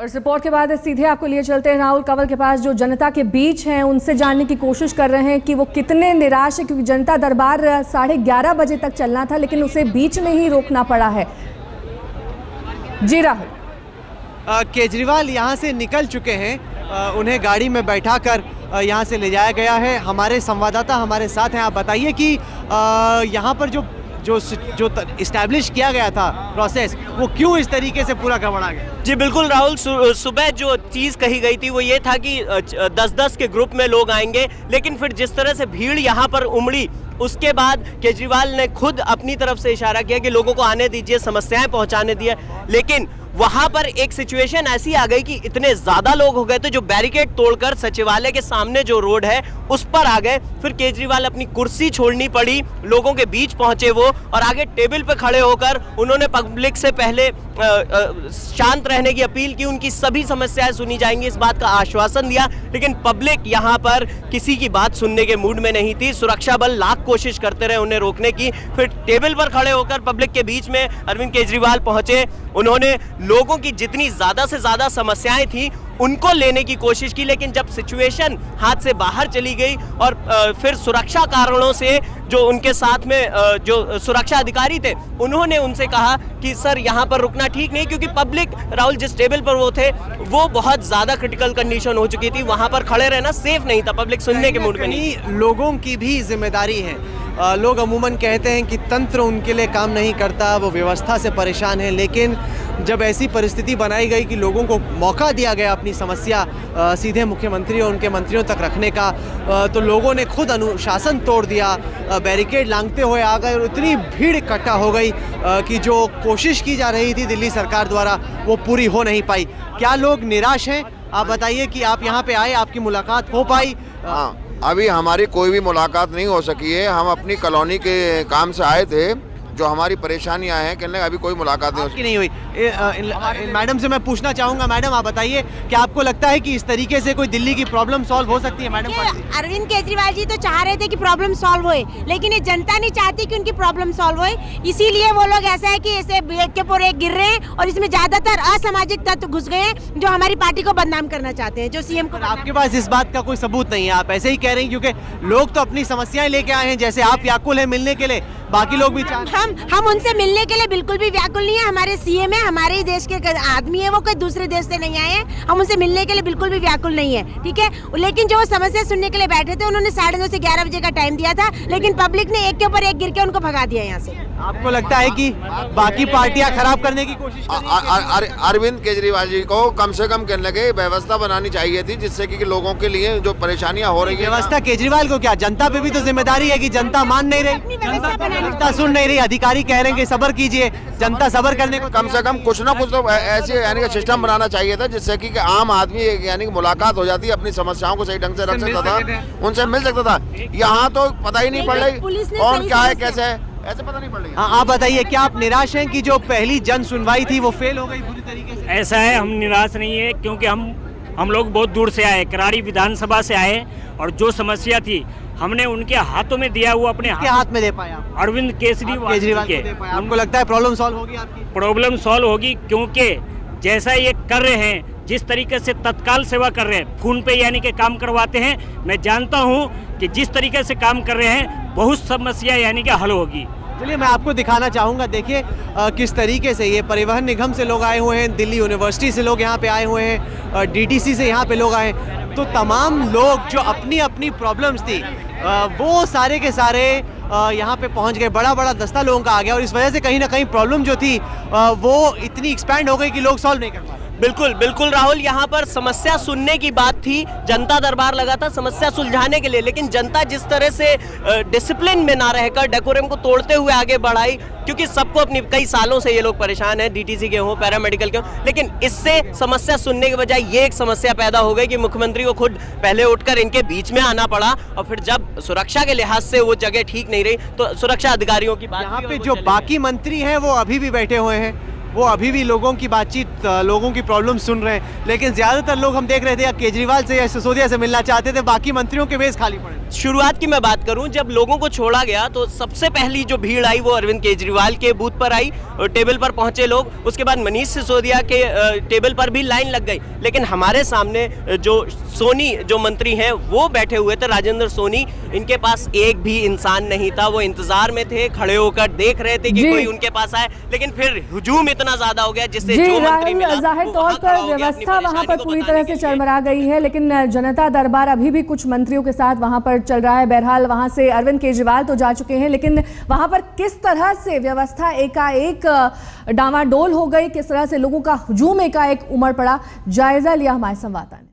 और इस रिपोर्ट के बाद सीधे आपको लिए चलते हैं राहुल कंवल के पास, जो जनता के बीच हैं, उनसे जानने की कोशिश कर रहे हैं कि वो कितने निराश है, क्योंकि जनता दरबार 11:30 बजे तक चलना था लेकिन उसे बीच में ही रोकना पड़ा है। जी राहुल। केजरीवाल यहाँ से निकल चुके हैं, उन्हें गाड़ी में बैठाकर यहाँ से ले जाया गया है। हमारे संवाददाता हमारे साथ हैं। आप बताइए कि यहाँ पर जो इस्टेब्लिश किया गया था प्रोसेस, वो क्यों इस तरीके से पूरा गड़बड़ा गया? जी बिल्कुल राहुल, सुबह जो चीज़ कही गई थी वो ये था कि 10-10 के ग्रुप में लोग आएंगे, लेकिन फिर जिस तरह से भीड़ यहाँ पर उमड़ी, उसके बाद केजरीवाल ने खुद अपनी तरफ से इशारा किया कि लोगों को आने दीजिए, समस्याएं पहुंचाने दिए। लेकिन वहां पर एक सिचुएशन ऐसी आ गई कि इतने ज्यादा लोग हो गए थे जो बैरिकेड तोड़कर सचिवालय के सामने जो रोड है उस पर आ गए। फिर केजरीवाल अपनी कुर्सी छोड़नी पड़ी, लोगों के बीच पहुंचे वो, और आगे टेबल पे खड़े होकर उन्होंने पब्लिक से पहले शांत रहने की अपील की, उनकी सभी समस्याएं सुनी जाएंगी इस बात का आश्वासन दिया। लेकिन पब्लिक यहाँ पर किसी की बात सुनने के मूड में नहीं थी। सुरक्षा बल लाख कोशिश करते रहे उन्हें रोकने की। फिर टेबल पर खड़े होकर पब्लिक के बीच में अरविंद केजरीवाल पहुंचे। उन्होंने लोगों की जितनी ज्यादा से ज्यादा समस्याएं थी उनको लेने की कोशिश की, लेकिन जब सिचुएशन हाथ से बाहर चली गई और फिर सुरक्षा कारणों से जो उनके साथ में जो सुरक्षा अधिकारी थे उन्होंने उनसे कहा कि सर यहाँ पर रुकना ठीक नहीं, क्योंकि पब्लिक राहुल जिस टेबल पर वो थे वो बहुत ज्यादा क्रिटिकल कंडीशन हो चुकी थी, वहां पर खड़े रहना सेफ नहीं था, पब्लिक सुनने के मूड में नहीं। लोगों की भी जिम्मेदारी है। लोग अमूमन कहते हैं कि तंत्र उनके लिए काम नहीं करता, वो व्यवस्था से परेशान है, लेकिन जब ऐसी परिस्थिति बनाई गई कि लोगों को मौका दिया गया अपनी समस्या सीधे मुख्यमंत्री और उनके मंत्रियों तक रखने का, तो लोगों ने खुद अनुशासन तोड़ दिया, बैरिकेड लांघते हुए आ गए और इतनी भीड़ इकट्ठा हो गई कि जो कोशिश की जा रही थी दिल्ली सरकार द्वारा वो पूरी हो नहीं पाई। क्या लोग निराश हैं? आप बताइए कि आप यहाँ पे आए, आपकी मुलाकात हो पाई? हाँ, अभी हमारी कोई भी मुलाकात नहीं हो सकी है। हम अपनी कॉलोनी के काम से आए थे, जो हमारी परेशानियां हैं, कहने अभी कोई मुलाकात नहीं हुई। मैडम से मैं पूछना चाहूंगा, मैडम आप बताइए कि आपको लगता है कि इस तरीके से कोई दिल्ली की प्रॉब्लम सॉल्व हो सकती है? मैडम, अरविंद केजरीवाल जी तो चाह रहे थे कि प्रॉब्लम सॉल्व होए, लेकिन ये जनता नहीं चाहती कि उनकी प्रॉब्लम सॉल्व होए, इसीलिए वो लोग ऐसा है कि ऐसे एक के ऊपर एक गिर रहे हैं और इसमें ज्यादातर असामाजिक तत्व घुस गए हैं जो हमारी पार्टी को बदनाम करना चाहते हैं, जो सीएम को। आपके पास इस बात का कोई सबूत नहीं है, आप ऐसे ही कह रहे हैं? क्योंकि लोग तो अपनी समस्याएं लेके आए हैं, जैसे आप व्याकुल हैं मिलने के लिए, बाकी लोग भी हम उनसे मिलने के लिए बिल्कुल भी व्याकुल नहीं है। हमारे सीएम है, हमारे ही देश के आदमी है, वो कोई दूसरे देश से नहीं आए हैं, हम उनसे मिलने के लिए बिल्कुल भी व्याकुल नहीं है, ठीक है। लेकिन जो समस्या सुनने के लिए बैठे थे उन्होंने 9:30 से 11 बजे का टाइम दिया था, लेकिन पब्लिक ने एक के ऊपर एक गिर के उनको भगा दिया यहाँ से। आपको लगता है कि बाकी पार्टियां खराब करने की कोशिश कर रही हैं? अरविंद केजरीवाल जी को कम से कम कहने लगे व्यवस्था बनानी चाहिए थी, जिससे कि लोगों के लिए जो परेशानियां हो रही है। व्यवस्था केजरीवाल को क्या, जनता पे भी तो जिम्मेदारी है कि जनता मान नहीं रही, जनता सुन नहीं रही। अधिकारी कह रहे हैं कि सब्र कीजिए, जनता सब्र करने को कम से कम कुछ ना कुछ तो ऐसे यानी कि सिस्टम बनाना चाहिए था, जिससे कि आम आदमी यानी कि मुलाकात हो जाती है, अपनी समस्याओं को सही ढंग से रख सकता था, उनसे मिल सकता था। यहाँ तो पता ही नहीं पड़ रही कौन क्या है कैसे है, ऐसे पता नहीं पड़ रही। आप बताइए, क्या आप निराश हैं कि जो पहली जन सुनवाई थी वो फेल हो गई पूरी तरीके से? ऐसा है, हम निराश नहीं है, क्योंकि हम लोग बहुत दूर से आए, कराड़ी विधानसभा से आए, और जो समस्या थी हमने उनके हाथों में दिया हुआ, अपने हाथ में दे पाया अरविंद केजरीवाल के। आपको लगता है प्रॉब्लम सॉल्व होगी? आपकी प्रॉब्लम सॉल्व होगी, क्योंकि जैसा ये कर रहे हैं, जिस तरीके से तत्काल सेवा कर रहे हैं, फोन पे यानी कि काम करवाते हैं, मैं जानता हूँ कि जिस तरीके से काम कर रहे हैं बहुत समस्या यानी कि हल होगी। चलिए मैं आपको दिखाना चाहूँगा, देखिए किस तरीके से ये परिवहन निगम से लोग आए हुए हैं, दिल्ली यूनिवर्सिटी से लोग यहाँ पे आए हुए हैं, डीटीसी से यहाँ पे लोग आए, तो तमाम लोग जो अपनी अपनी प्रॉब्लम्स थी वो सारे के सारे यहाँ पे पहुँच गए। बड़ा बड़ा दस्ता लोगों का आ गया और इस वजह से कहीं ना कहीं प्रॉब्लम जो थी वो इतनी एक्सपैंड हो गई कि लोग सॉल्व नहीं कर पाए। बिल्कुल बिल्कुल राहुल, यहाँ पर समस्या सुनने की बात थी, जनता दरबार लगा था समस्या सुलझाने के लिए, लेकिन जनता जिस तरह से डिसिप्लिन में ना रहकर डेकोरम को तोड़ते हुए आगे बढ़ाई, क्योंकि सबको अपनी कई सालों से ये लोग परेशान हैं, डीटीसी के हों, पैरामेडिकल के हों, लेकिन इससे समस्या सुनने के बजाय ये एक समस्या पैदा हो गई कि मुख्यमंत्री को खुद पहले उठकर इनके बीच में आना पड़ा, और फिर जब सुरक्षा के लिहाज से वो जगह ठीक नहीं रही तो सुरक्षा अधिकारियों की बात। यहाँ पे जो बाकी मंत्री हैं वो अभी भी बैठे हुए हैं, वो अभी भी लोगों की बातचीत, लोगों की प्रॉब्लम सुन रहे हैं। लेकिन ज़्यादातर लोग हम देख रहे थे या केजरीवाल से या सिसोदिया से मिलना चाहते थे, बाकी मंत्रियों के मेज़ खाली पड़े। शुरुआत की मैं बात करूं, जब लोगों को छोड़ा गया तो सबसे पहली जो भीड़ आई वो अरविंद केजरीवाल के बूथ पर आई और टेबल पर पहुंचे लोग। उसके बाद मनीष सिसोदिया के टेबल पर भी लाइन लग गई। लेकिन हमारे सामने जो सोनी जो मंत्री हैं वो बैठे हुए थे, राजेंद्र सोनी, इनके पास एक भी इंसान नहीं था। वो इंतजार में थे, खड़े होकर देख रहे थे कि कोई उनके पास आए। लेकिन फिर हुजूम इतना ज्यादा हो गया जिससे जो मंत्री मिला जाहिर वो तौर वहां खड़ा पर हो गया, अपनी व्यवस्था वहां परेशानी पर को पूरी बताने तरह के से लिए। चरमरा गई है, लेकिन जनता दरबार अभी भी कुछ मंत्रियों के साथ वहां पर चल रहा है। बहरहाल वहां से अरविंद केजरीवाल तो जा चुके हैं, लेकिन वहां पर किस तरह से व्यवस्था एकाएक डामाडोल हो गई, किस तरह से लोगों का हुजूम एकाएक उमड़ पड़ा, जायजा लिया हमारे संवाददाता ने।